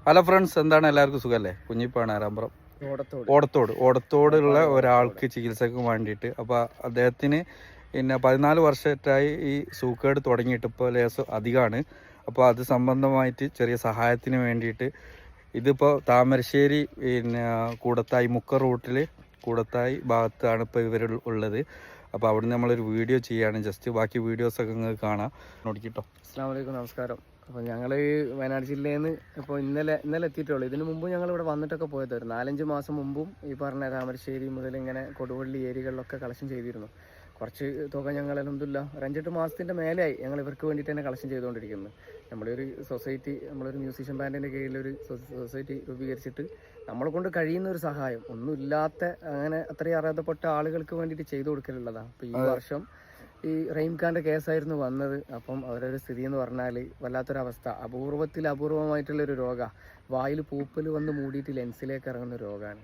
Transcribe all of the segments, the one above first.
Hello friends, എന്താണ് എല്ലാവർക്കും സുഖമല്ലേ? കുഞ്ഞിപ്പാണ് ആരാമ്പുറം ഓടത്തോടുള്ള ഒരാൾക്ക് ചികിത്സക്ക് വേണ്ടിയിട്ട്. അപ്പോൾ അദ്ദേഹത്തിന് പിന്നെ 14 വർഷമായി ഈ സൂക്കേട് തുടങ്ങിയിട്ട് ഇപ്പോൾ ലേസം അധികമാണ്. അപ്പോൾ അത് സംബന്ധമായിട്ട് ചെറിയ സഹായത്തിന് വേണ്ടിയിട്ട് ഇതിപ്പോൾ താമരശ്ശേരി പിന്നെ കൂടത്തായി മുക്ക റൂട്ടിൽ കൂടത്തായി ഭാഗത്താണ് ഇപ്പോൾ ഇവർ ഉള്ളത്. അപ്പോൾ അവിടെ നിന്ന് നമ്മളൊരു വീഡിയോ ചെയ്യുകയാണ്. ജസ്റ്റ് ബാക്കി വീഡിയോസൊക്കെ നിങ്ങൾക്ക് കാണാം. നോക്കിട്ടോ. അസ്സലാമു അലൈക്കും, നമസ്കാരം. അപ്പോൾ ഞങ്ങൾ വയനാട് ജില്ലയിൽ നിന്ന് ഇപ്പോൾ ഇന്നലെ എത്തിയിട്ടുള്ളൂ. ഇതിന് മുമ്പ് ഞങ്ങൾ ഇവിടെ വന്നിട്ടൊക്കെ പോയത് ഒരു 4-5 മാസം മുമ്പും ഈ പറഞ്ഞ താമരശ്ശേരി മുതൽ ഇങ്ങനെ കൊടുവള്ളി ഏരിയകളിലൊക്കെ കളക്ഷൻ ചെയ്തിരുന്നു. കുറച്ച് തുക ഞങ്ങൾ അൽഹംദുലില്ലാ ഒരു 5-8 മാസത്തിൻ്റെ മേലെയായി ഞങ്ങൾ ഇവർക്ക് വേണ്ടിയിട്ട് തന്നെ കളക്ഷൻ ചെയ്തുകൊണ്ടിരിക്കുന്നത്. നമ്മളൊരു സൊസൈറ്റി, നമ്മളൊരു മ്യൂസീഷ്യൻ ബാൻഡിൻ്റെ കീഴിലൊരു സൊസൈറ്റി രൂപീകരിച്ചിട്ട് നമ്മളെ കൊണ്ട് കഴിയുന്ന ഒരു സഹായം ഒന്നുമില്ലാത്ത അങ്ങനെ അത്രയും അർഹതപ്പെട്ട ആളുകൾക്ക് വേണ്ടിയിട്ട് ചെയ്തു കൊടുക്കലുള്ളതാണ്. അപ്പോൾ ഈ വർഷം ഈ റഹീംഖാൻ്റെ കേസായിരുന്നു വന്നത്. അപ്പം അവരൊരു സ്ഥിതി എന്ന് പറഞ്ഞാൽ വല്ലാത്തൊരവസ്ഥ, അപൂർവമായിട്ടുള്ളൊരു രോഗമാണ്. വായിൽ പൂപ്പൽ വന്ന് മൂടിയിട്ട് ലെൻസിലേക്ക് ഇറങ്ങുന്ന രോഗമാണ്.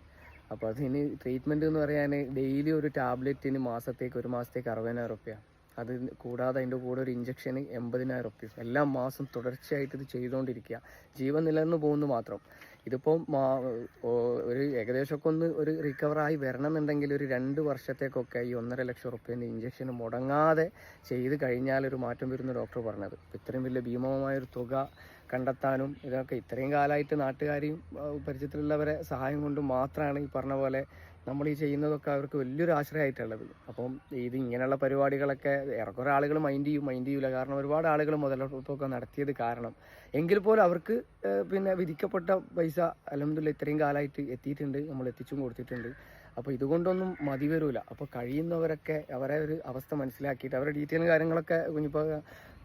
അപ്പോൾ അതിന് ട്രീറ്റ്മെൻറ്റ് എന്ന് പറയാൻ ഡെയിലി ഒരു ടാബ്ലറ്റിന് ഒരു മാസത്തേക്ക് 60,000 റുപ്യ. അത് കൂടാതെ അതിൻ്റെ കൂടെ ഒരു ഇഞ്ചക്ഷന് 80,000 റുപ്യ. എല്ലാ മാസം തുടർച്ചയായിട്ട് ഇത് ചെയ്തുകൊണ്ടിരിക്കുക. ജീവൻ നിലനിന്ന് പോകുന്നു മാത്രം. ഇതിപ്പം ഒരു ഏകദേശമൊക്കെ ഒരു റിക്കവറായി വരണം എന്നുണ്ടെങ്കിൽ ഒരു 2 വർഷത്തേക്കൊക്കെ ഈ 1.5 ലക്ഷം റുപ്യേൻ്റെ ഇഞ്ചക്ഷൻ മുടങ്ങാതെ ചെയ്ത് കഴിഞ്ഞാൽ ഒരു മാറ്റം വരുന്ന ഡോക്ടർ പറഞ്ഞത്. ഇത്രയും വലിയ ഭീമമായൊരു തുക കണ്ടെത്താനും ഇതൊക്കെ ഇത്രയും കാലമായിട്ട് നാട്ടുകാരെയും പരിചയത്തിലുള്ളവരെ സഹായം കൊണ്ട് മാത്രമാണ് ഈ പറഞ്ഞ പോലെ നമ്മൾ ഈ ചെയ്യുന്നതൊക്കെ അവർക്ക് വലിയൊരു ആശ്രയമായിട്ടുള്ളത്. അപ്പം ഇങ്ങനെയുള്ള പരിപാടികളൊക്കെ ഏറെക്കുറെ ആളുകൾ മൈൻഡ് ചെയ്യൂല. കാരണം ഒരുപാട് ആളുകൾ മുതലെടുപ്പൊക്കെ നടത്തിയത് കാരണം. എങ്കിൽ പോലും അവർക്ക് പിന്നെ വിധിക്കപ്പെട്ട പൈസ അൽഹംദുലില്ലാ ഇത്രയും കാലമായിട്ട് എത്തിയിട്ടുണ്ട്, നമ്മൾ എത്തിച്ചും കൊടുത്തിട്ടുണ്ട്. അപ്പോൾ ഇതുകൊണ്ടൊന്നും മതി വരില്ല. അപ്പോൾ കഴിയുന്നവരൊക്കെ അവരെ ഒരു അവസ്ഥ മനസ്സിലാക്കിയിട്ട് അവരുടെ ഡീറ്റെയിലും കാര്യങ്ങളൊക്കെ കുഞ്ഞിപ്പോൾ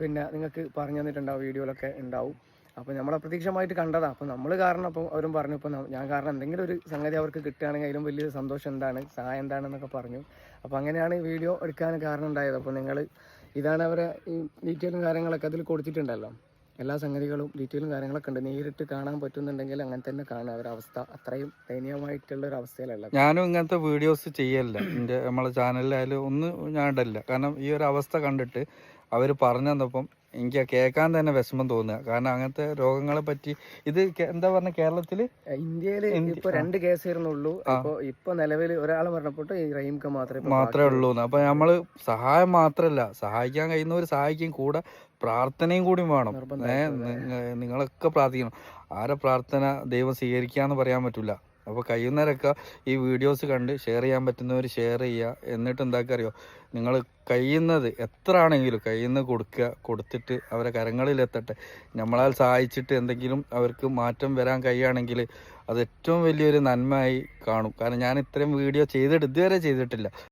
പിന്നെ നിങ്ങൾക്ക് പറഞ്ഞു തന്നിട്ടുണ്ടാവും, വീഡിയോയിലൊക്കെ ഉണ്ടാവും. അപ്പോൾ നമ്മൾ അപ്രതീക്ഷിതമായിട്ട് കണ്ടതാണ്. അപ്പോൾ നമ്മൾ കാരണം അപ്പോൾ അവരും പറഞ്ഞു, ഇപ്പോൾ ഞാൻ കാരണം എന്തെങ്കിലും ഒരു സംഗതി അവർക്ക് കിട്ടുകയാണെങ്കിൽ അതിലും വലിയ സന്തോഷം എന്താണ്, സഹായം എന്താണെന്നൊക്കെ പറഞ്ഞു. അപ്പോൾ അങ്ങനെയാണ് ഈ വീഡിയോ എടുക്കാൻ കാരണം ഉണ്ടായത്. അപ്പോൾ നിങ്ങൾ ഇതാണ് അവരെ ഈ ഡീറ്റെയിലും കാര്യങ്ങളൊക്കെ അതിൽ കൊടുത്തിട്ടുണ്ടല്ലോ. എല്ലാ സംഗതികളും ഡീറ്റെയിലും കാര്യങ്ങളൊക്കെ ഉണ്ട്. നേരിട്ട് കാണാൻ പറ്റുന്നുണ്ടെങ്കിൽ അങ്ങനെ തന്നെ കാണാം. അവരവസ്ഥ അത്രയും ദയനീയമായിട്ടുള്ള ഒരു അവസ്ഥയിലല്ല. ഞാനും ഇങ്ങനത്തെ വീഡിയോസ് ചെയ്യല്ല, എൻ്റെ നമ്മളെ ചാനലിലായാലും ഒന്നും ഞാൻ ഇടല്ല. കാരണം ഈ ഒരു അവസ്ഥ കണ്ടിട്ട് അവർ പറഞ്ഞു തന്നപ്പം എനിക്ക് കേൾക്കാൻ തന്നെ വിഷമം തോന്നുക. കാരണം അങ്ങനത്തെ രോഗങ്ങളെ പറ്റി ഇത് എന്താ പറഞ്ഞ കേരളത്തില് ഇന്ത്യയിൽ ഇപ്പൊ 2 കേസായിരുന്നുള്ളൂ. ഇപ്പൊ നിലവിൽ ഒരാൾ മരണപ്പെട്ടു, ഈ റഹീംഖാൻ മാത്രമേ ഉള്ളൂ. അപ്പൊ നമ്മള് സഹായം മാത്രല്ല, സഹായിക്കാൻ കഴിയുന്നവർ സഹായിക്കും, കൂടെ പ്രാർത്ഥനയും കൂടി വേണം. നിങ്ങളൊക്കെ പ്രാർത്ഥിക്കണം. ആരെ പ്രാർത്ഥന ദൈവം സ്വീകരിക്കാന്ന് പറയാൻ പറ്റില്ല. അപ്പോൾ കഴിയുന്നവരൊക്കെ ഈ വീഡിയോസ് കണ്ട് ഷെയർ ചെയ്യാൻ പറ്റുന്നവർ ഷെയർ ചെയ്യുക. എന്നിട്ട് എന്താക്കുക അറിയോ, നിങ്ങൾ കഴിയുന്നത് എത്ര ആണെങ്കിലും കഴിയുന്നത് കൊടുത്തിട്ട് അവരെ കരങ്ങളിലെത്തട്ടെ. നമ്മളാൽ സഹായിച്ചിട്ട് എന്തെങ്കിലും അവർക്ക് മാറ്റം വരാൻ കഴിയുകയാണെങ്കിൽ അത് ഏറ്റവും വലിയൊരു നന്മയായി കാണും. കാരണം ഞാൻ ഇത്രയും വീഡിയോ ഇതുവരെ ചെയ്തിട്ടില്ല.